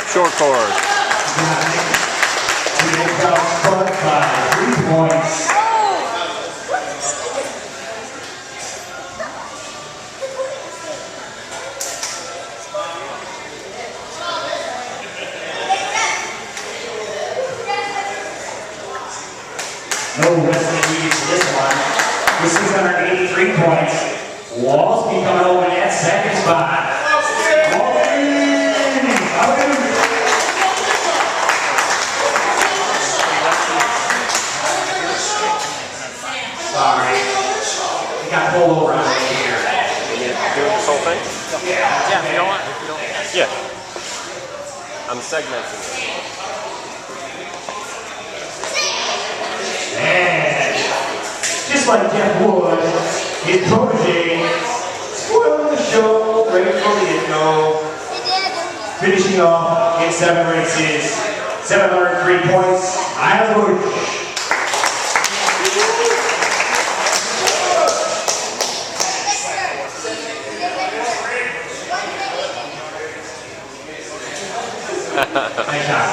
short course. By 3 points. No wrestling needed for this one. With 683 points, Walsky coming over in that second spot. Sorry. We got pulled over on here. You need to do this whole thing? Yeah, if you don't want. Yeah. I'm segmenting it. And just like Jeff Wood, his protege, spoiling the show, ready for the intro. Finishing off in 7 races, 703 points. Iowa Bush. Nice job.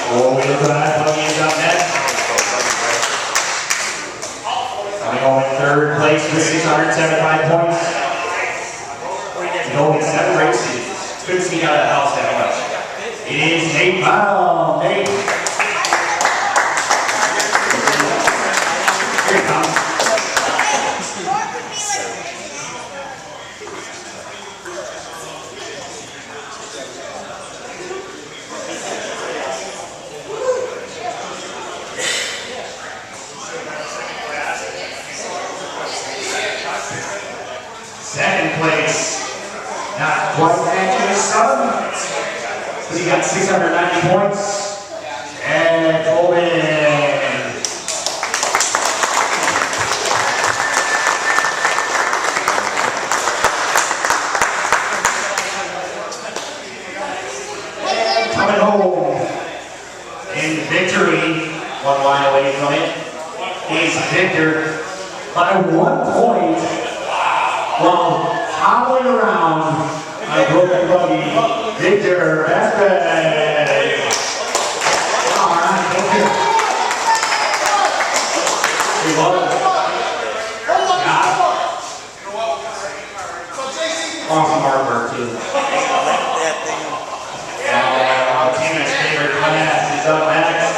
Oh, look at that. Buggy is up next. Coming home in 3rd place with 675 points. Going 7 races. Couldn't sneak out of the house that much. It is Nate Brown. Nate. Here he comes. Second place, not quite matching his son, because he got 690 points. And Colvin. Coming home in victory, 1 line away from it, is Victor by 1 point. While hobbling around on a broken buggy, Victor Espen. All right, thank you. We love it. Yeah. Awesome artwork, too. Tina's favorite class is up next.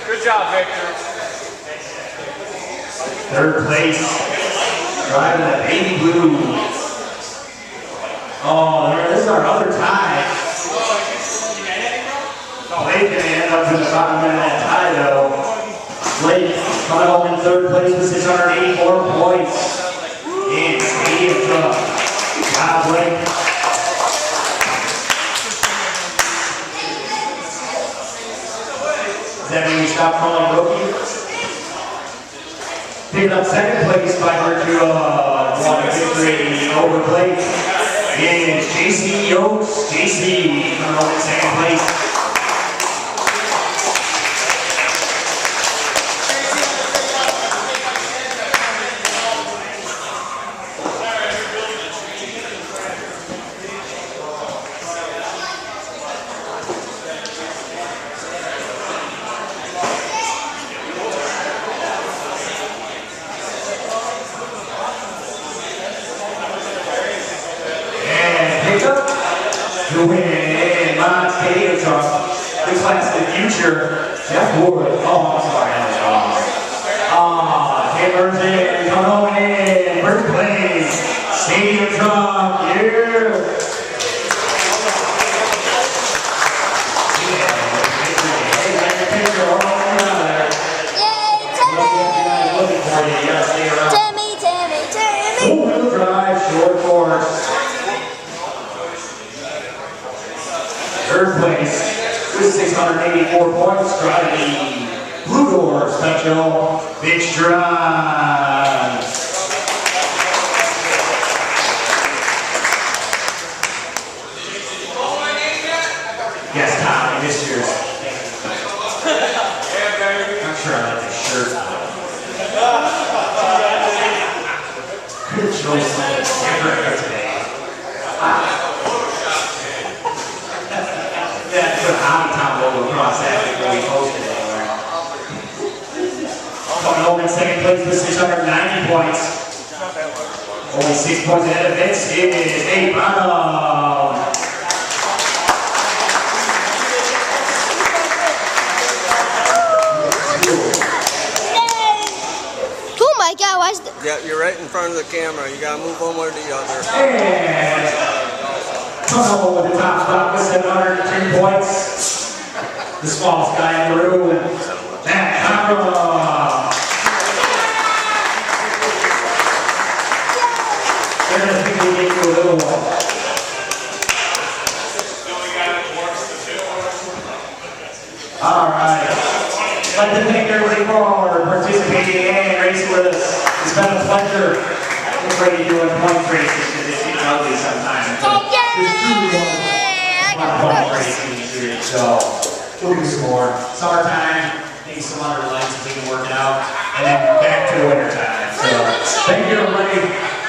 Good job, Victor. 3rd place. Driving that baby blue. Oh, this is our other tie. Blake can end up to the bottom of that tie, though. Blake coming home in 3rd place with 684 points. In Stadium Truck. Wow, Blake. Does that mean we stop calling rookie? Picking up 2nd place by virtue of one victory over Blake is JC Oates. JC coming home in 2nd place. To win my skating truck, the class of the future, Jeff Wood. Oh, I'm sorry, Taylor's in, coming home in, 1st place, stadium truck, yeah. Tammy. 4-wheel drive, short course. 3rd place with 684 points, driving the Blue Door Special Bitch Drive. Yes, Tom, I missed yours. Not sure I like the shirt. Good choice on the camera today. announce that before we post it anywhere. Coming home in second place with 690 points. Only 6 points ahead of Vince is Nate Brown. Oh my God, why is the... Yeah, you're right in front of the camera. You gotta move one way or the other. And coming home with the top spot with 703 points. The smallest guy in the room, Matt Conroy. They're going to think we get you a little one. All right. I'd like to thank everybody for participating and racing with us. It's been a pleasure. We're ready to do a point races because it's getting ugly sometimes. There's truly a lot of point racing this year, so we'll do some more. Summertime, maybe some other lights if we can work it out, and then back to winter time. So thank you, everybody.